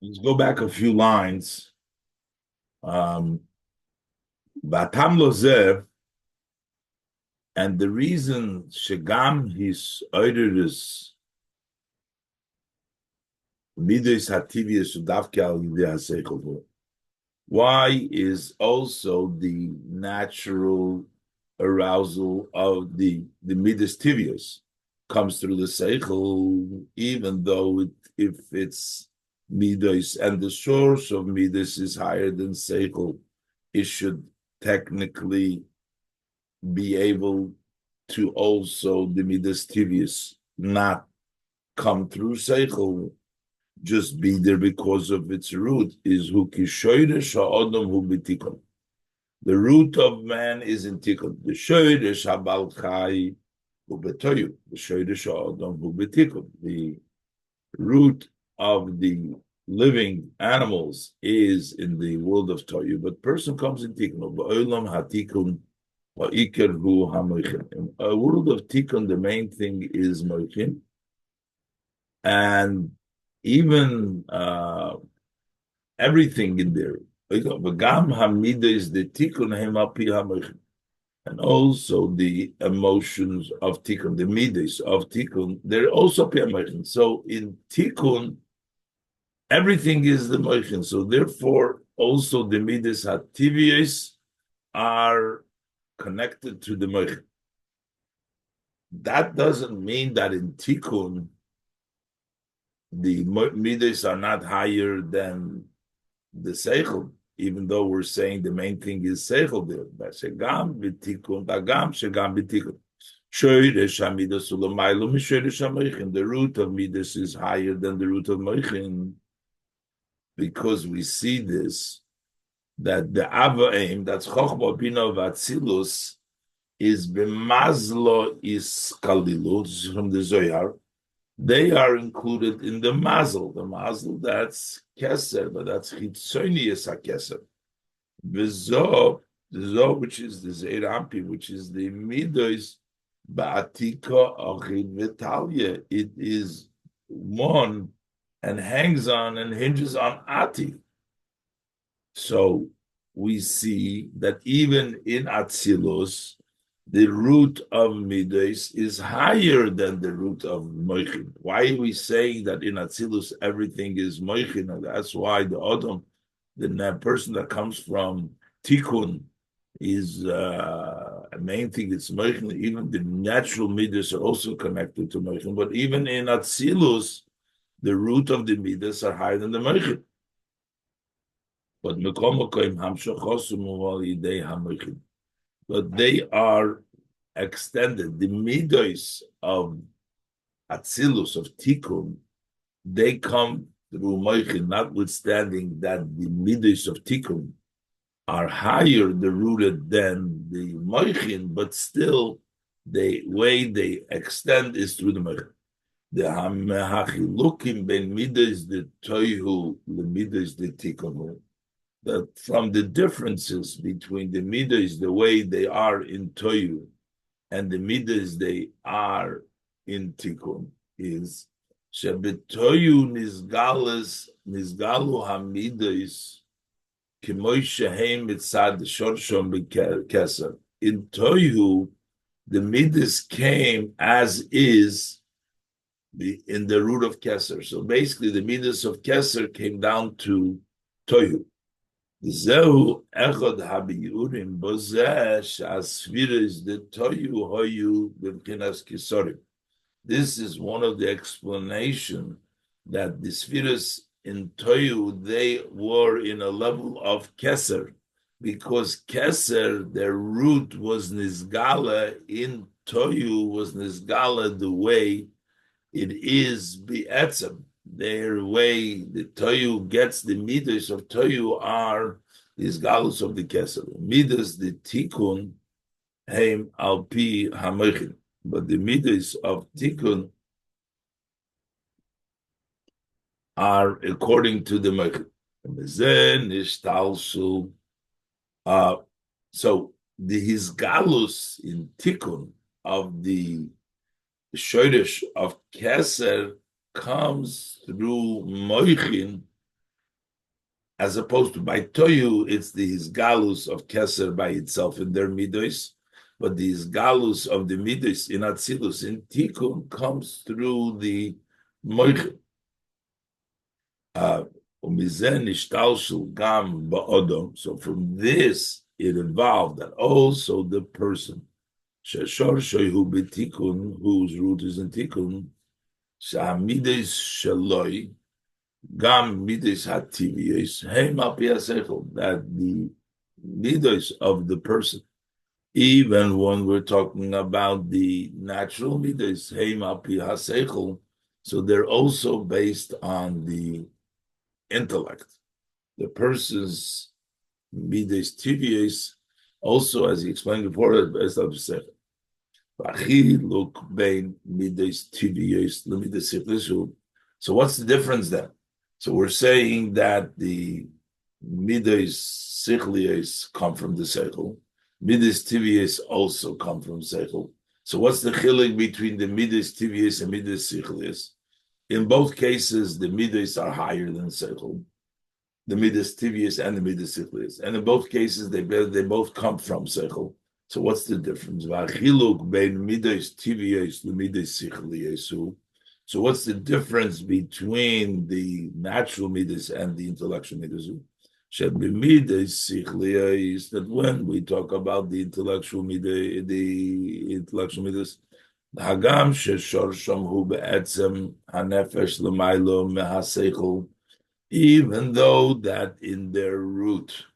Let's go back a few lines. Batam lozeh, and the reason shegam his oiderus midas hativius udavke al yidei haseichel. Why is also the natural arousal of the midas tivius comes through the seichel, even though if it's midas and the source of midas is higher than seichel, it should technically be able to also the midas tivius not come through seichel, just be there because of its root is hu kishoyresh ha'odom hu b'tikon. The root of man is in tikun. The shoyresh ha'bal chai hu b'toyu. The shoyresh ha'odom hu b'tikun. The root of the living animals is in the world of toyu, but person comes in tikun. Ba'olam ha'tikun ha'ikar hu ha'moichin. In a world of tikun, the main thing is moichin, and even everything in there. V'gam hamida is the tikkun hem al pi hamochin, and also the emotions of tikkun, the midas of tikkun, they're also pi hamochin. So in tikkun, everything is the mochin. So therefore, also the midas hativius are connected to the mochin. That doesn't mean that in tikkun the midas are not higher than the seichel, even though we're saying the main thing is seichel there. Shegam b'tikun, bagam shegam b'tikun. Shoyresh hamidas ulamaylo mishoyresh hamoichin. The root of midas is higher than the root of moichin, because we see this, that the avaim, that's chochma bina vatzilus, is b'mazlo is kalilut from the Zohar. They are included in the mazel. The mazel, that's keser, but that's chitzonius hakeser. V'zo, which is the zeir ampi, which is the midos ba'atika achid v'talya. It is one and hangs on and hinges on ati. So we see that even in Atzilus, the root of midas is higher than the root of moichin. Why are we saying that in Atzilus everything is moichin? And that's why the Odom, the person that comes from Tikkun, is a main thing. It's moichin. Even the natural midas are also connected to moichin. But even in Atzilus, the root of the midas are higher than the moichin. But they are extended. The midos of Atzilus, of Tikkun, they come through Moichin, notwithstanding that the midos of Tikkun are higher the rooted than the Moichin, but still the way they extend is through the Moichin. The Hachilukim ben midos the Toihu, the midos the Tikkun, that from the differences between the midas, the way they are in Toyu, and the midas they are in Tikkun, is shebetoyu nizgalu hamidas k'moy shehem mitzad shorshom b'keser. In Toyu, the midas came as is in the root of Keser. So basically, the midas of Keser came down to Toyu. Zehu echad habiyurim bozesh asfiris the toyu hoyu b'mkinas kisorim. This is one of the explanation that the spheres in toyu, they were in a level of keser, because keser, their root was nizgala in toyu, was nizgala the way it is be'etzem. Their way the Toyu gets the midas of Toyu are these galus of the Kesel. Midas the Tikkun heim al pi hamochin, but the midas of Tikkun are according to the mochin. So the his galus in Tikkun of the shoyresh of Keser comes through moichin, as opposed to by Toyu, it's the Hisgalus of Keser by itself in their midos, but the Hisgalus of the midos in Atzilus, in Tikkun, comes through the Moich. So from this, it involved that also the person, whose root is in Tikkun, that the midos of the person, even when we're talking about the natural midos, so they're also based on the intellect. The person's midas tivius, also, as he explained before, is based on the seichel. So what's the difference then? So we're saying that the midas sichlius come from the seichel. Midas tivius also come from seichel. So what's the chilek between the midas tivius and midas sichlius? In both cases, the midas are higher than seichel, the midas tivius and the midas sichlius, and in both cases they both come from seichel. So what's the difference? So what's the difference between the natural midas and the intellectual midas? That when we talk about the intellectual midas, Hagam sheshorsham hu be'etzem hanefesh l'maylo mehaseichel, even though that in their root,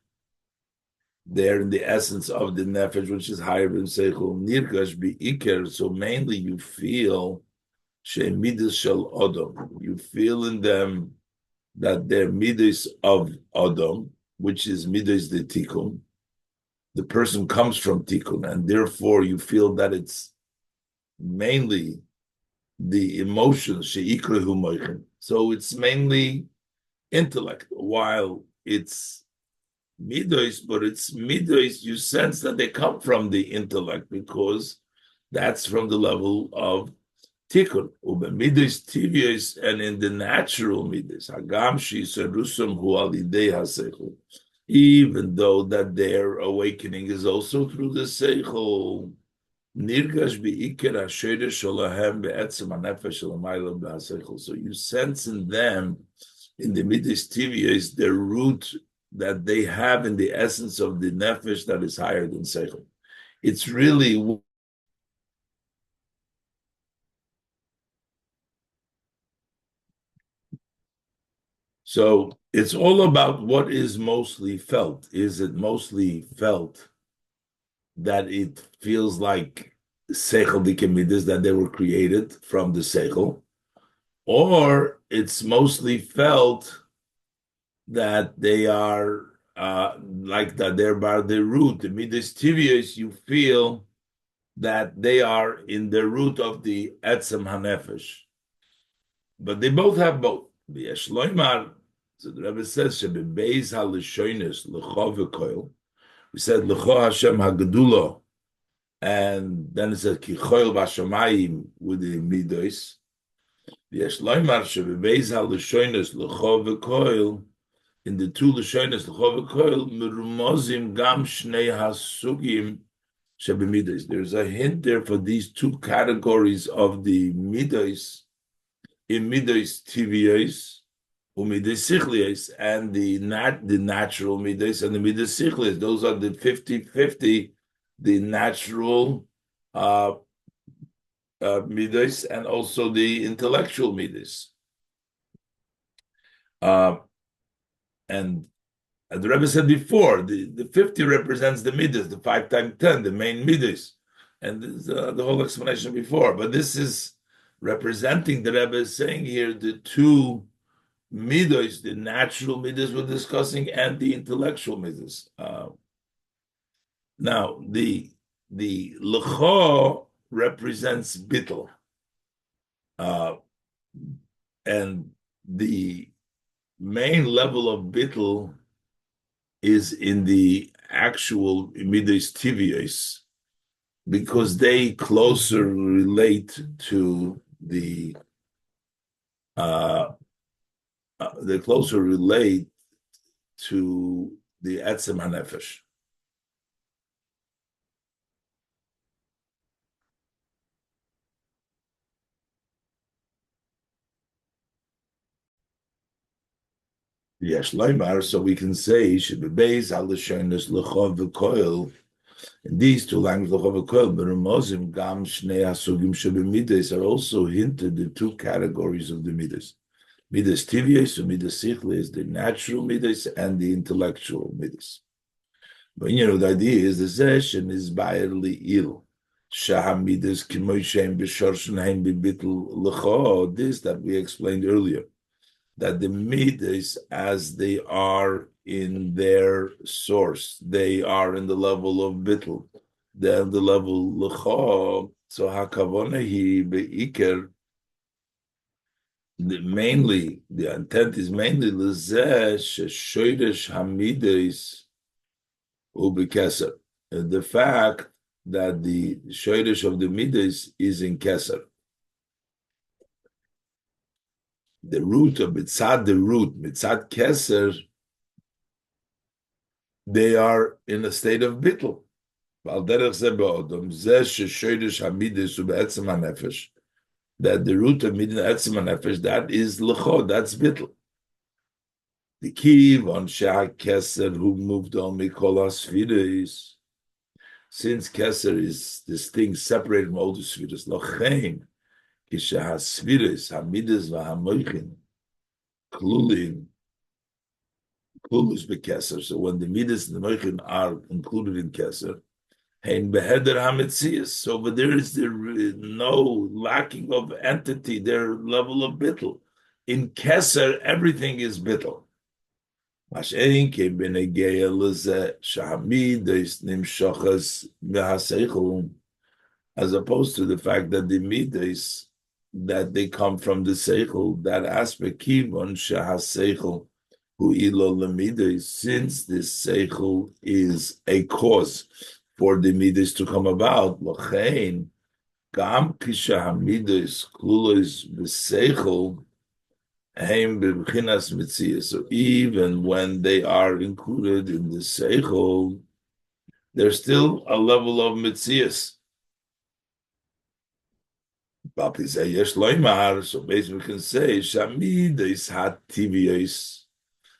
they're in the essence of the nefesh, which is higher than seichel, nirgash bi'iker. So mainly you feel shemidas shel odom. You feel in them that they're midas of odom, which is midas the tikkun. The person comes from tikkun, and therefore you feel that it's mainly the emotions, sheikrehu moichin. So it's mainly intellect, while it's midos, but it's midos, you sense that they come from the intellect because that's from the level of tikkun. Midos tivios, and in the natural midos, hagam shiserusam hu alidei haseichel, even though that their awakening is also through the seichel. Nirgash bi'iker ha'sheirish shalahem be'etzem hanefesh shalamaylo b'haseichel. So you sense in them, in the midas tivios, their root that they have in the essence of the nefesh that is higher than seichel. It's really so. It's all about what is mostly felt. Is it mostly felt that it feels like seichel dikemidas, that they were created from the seichel, or it's mostly felt that they are like that they're by the root, the midas tivios, you feel that they are in the root of the etzem hanefesh. But they both have both. The Eshloimar, so the Rebbe says, Shebebeis ha'lishonis l'cho v'koil. We said l'cho Hashem ha'gedulo, and then it says ki choil v'ashamayim with the midos. The Eshloimar shebebeis ha'lishonis l'cho v'koil. In the two Lashonos, l'cho v'koil, merumozim gam shnei hasugim shebemidos. There's a hint there for these two categories of the midos, in midos tivios, umidos sichlios, and the natural midos and the midos sichlios. Those are the 50-50, the natural midos and also the intellectual midos. And as the Rebbe said before, the 50 represents the midas, the 5 times 10, the main midas. And this is the whole explanation before. But this is representing, the Rebbe is saying here, the two midas, the natural midas we're discussing, and the intellectual midas. Now, the lecho represents bittul. And the main level of bittul is in the actual midas tivios, because they closer relate to the to the etzem hanefesh. Yes, Leimar, so we can say should be based on the shoyness lechov v'koil. In these two languages, lechov v'koil, but Ramozim gam shnei hasugim shebemidas are also hinted the two categories of the midas. Midas tivios and midas sichles, the natural midas and the intellectual midas. But the idea is the session is bayerly ill. Shahamidas kimoishem b'shorshen hain b'bitl lecho. This that we explained earlier, that the midas as they are in their source, they are in the level of bitl, then the level lecho. So hakavona hi beiker. Mainly, the intent is mainly lezeh sheshoydesh hamidas. The fact that the shoydesh of the midas is in keser. The root of mitzad keser, they are in a state of bittul. That the root of midas etzem hanefesh, that is lecho, that's bittul. The kiv on shah keser who moved on mikol hasfiras, since keser is this thing separated from all the sfiras, lochein kisha hasfiras hamidas v'hamoichin klulin klulus bekeser. So when the midas and the moichin are included in keser, hein beheder hametzias. So but there is no lacking of entity, their level of bittul. In keser, everything is bittul. As opposed to the fact that the midas that they come from the seichel, that aspect kivon shehaseichel hu ilo lemidas, since this seichel is a cause for the midas to come about. Lochein gam kishahamidas klulos b'seichel. So even when they are included in the seichel, there's still a level of mitzias. So basically we can say, Shamidas ha'tivios,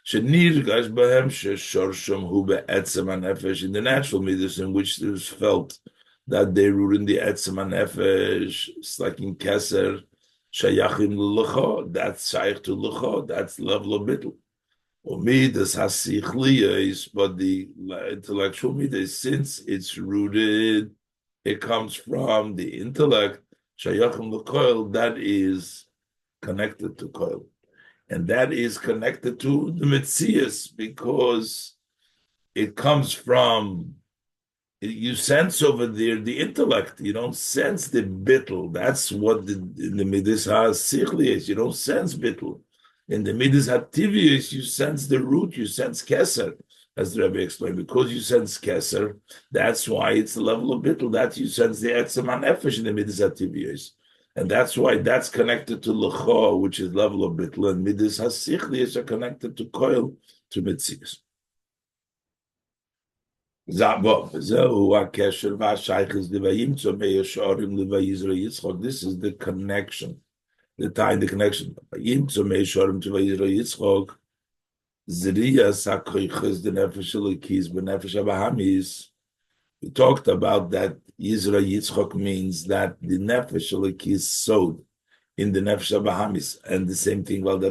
shenirgash b'hem sheshorsham hu be'etzem hanefesh, in the natural midas in which there's felt that they root in the etzem hanefesh, it's like in keser, shayachim l'lecho, that's shayach to lecho, that's level of bittul. Midas hasichlios, but the intellectual midas, since it's rooted, it comes from the intellect, shayachim l'koil, that is connected to koil. And that is connected to the mitzias, because it comes from, you sense over there the intellect. You don't sense the bittul. That's what in the midas ha-sichlius, you don't sense bittul. In the midas ha-tivius, you sense the root, you sense keser, as the Rebbe explained. Because you sense keser, that's why it's the level of bittul. That you sense the etzem hanefesh in the midas ha-tivius. And that's why that's connected to lecho, which is level of bittul, and midas ha-sichlius are connected to koil, to mitzias. This is the connection, the connection. We talked about that Yizra Yitzchak means that the nefesh is sowed in the nefesh habahamis, and the same thing when we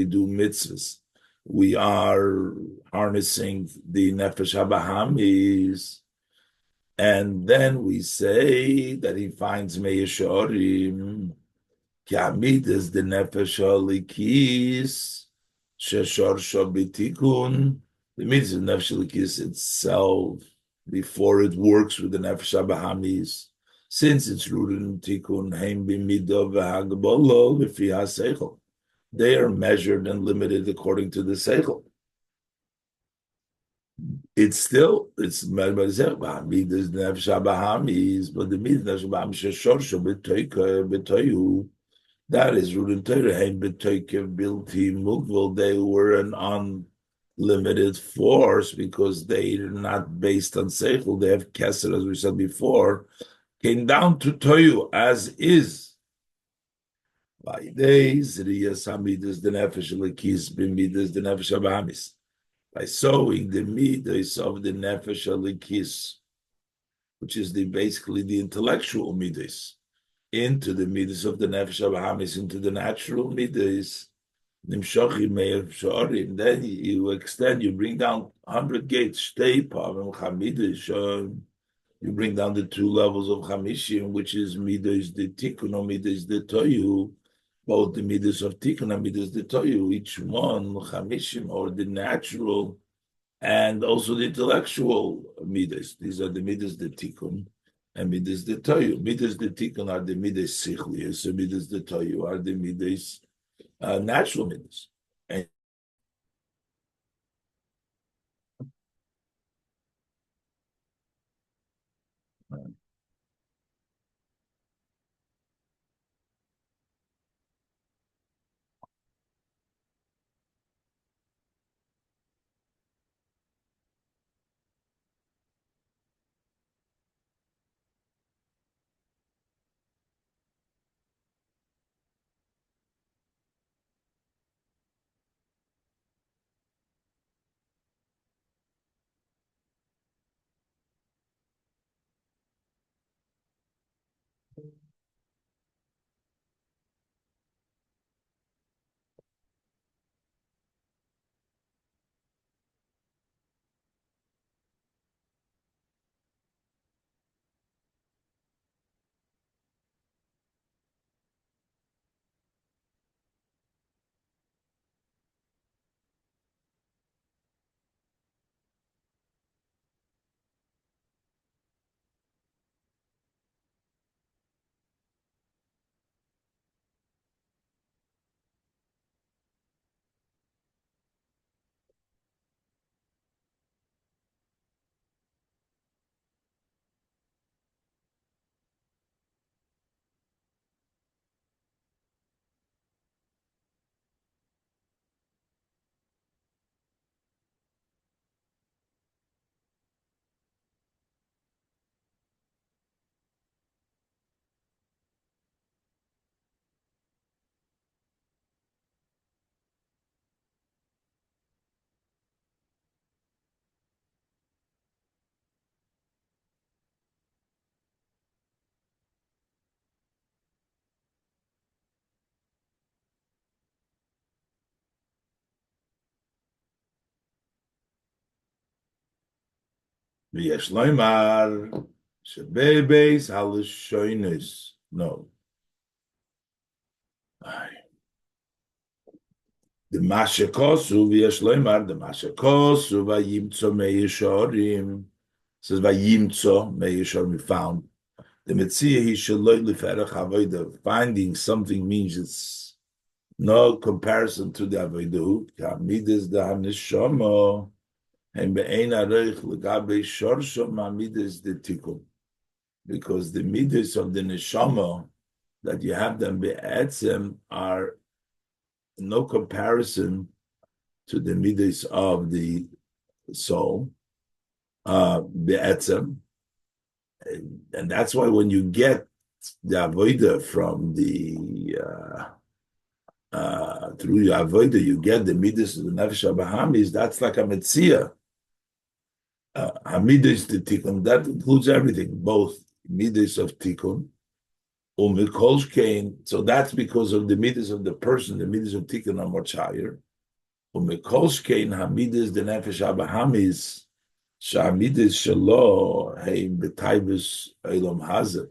do mitzvahs. We are harnessing the nefesh habahamis, and then we say that he finds me'yeshorim ki'amidas the nefesh halikis sheshor shobitikun. The mitzvah nefesh halikis itself, before it works with the nefesh habahamis, since it's rooted in tikun heim b'midah v'hagbolah l'fi ha'seichel. They are measured and limited according to the seichel. It's measured by the seichel. Midas nefesh habahamis, but the midas nefesh habahamis sheshorsho b'toiku, that is rooted in Torah. Hein b'toiku bilti mugvel. They were an limited force because they're not based on seichel. They have kesser, as we said before, came down to toyu as is. By days, riyas hamidas the nefesh lekis b'midas the nefesh abahamis. By sowing the midas of the nefesh lekis, which is basically the intellectual midas, into the midas of the nefesh abahamis, into the natural midas. Then you extend, you bring down 100 gates. You bring down the two levels of Chamishim, which is midas the tikkun or midas the toyu, both the midas of tikkun and midas the toyu, each one Chamishim, or the natural and also the intellectual midas. These are the midas the tikkun and midas the toyu. Midas the tikkun are the midas sichlius, so midas the toyu are the midas natural midas. And V'yesh loymar shebebeis halishoinus. No. The mashakosu v'yesh loymar, the mashakosu v'yimtzo me'yishorim. Says v'yimtzo me'yishorim, found. The metzia he shaloi leferach avodah. Finding something means it's no comparison to the avodah. Kamidas da hanishamo. And be'ein areich legabe shorsho mamidas the tikkun. Because the midas of the neshama that you have them be'etzem are no comparison to the midas of the soul, be'etzem. And that's why when you get the avodah from the through your avodah, you get the midas of the nefesh abahamis. That's like a metzia. Midas the tikkun, that includes everything, both midas of tikkun, umikolshkein. So that's because of the midas of the person. The midas of tikkun are much higher. Umikolshkein hamidas the nefesh abahamis. Shamidas shelo heim b'taibus elam hazeh.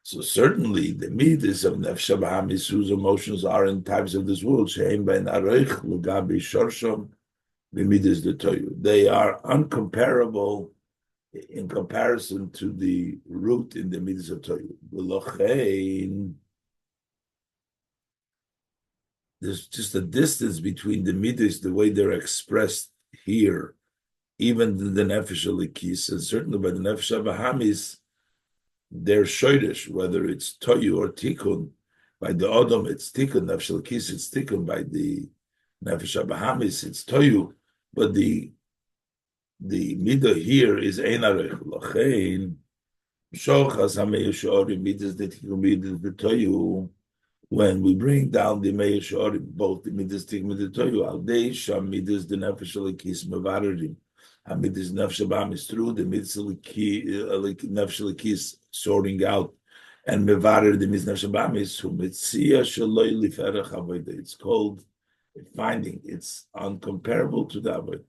So certainly the midas of nefesh abahamis, whose emotions are in types of this world, sheim ben areich lugabi shorshom b'midas the toyu. They are uncomparable in comparison to the root in the midas of toyu. V'lochein, there's just a distance between the midas, the way they're expressed here, even the nefesh alikis, and certainly by the nefesh abahamis, they're shoydish, whether it's toyu or tikkun. By the odom, it's tikkun. Nefesh alikis, it's tikkun. By the nefesh abahamis, it's toyu. but the midah here is ein arech. Lachein shochas hamei shorim midas detikun midas b'toyu. When we bring down the mei shorim, both the midas tik midas toyu, al dei sham midas the nefesh alikis mevarerim. Midas nefesh abam is through the midas nefesh alikis sorting out. And mevarer the midas nefesh abam is who mitzia shaloi liferech avodah. It's called finding. It's uncomparable to the avodah.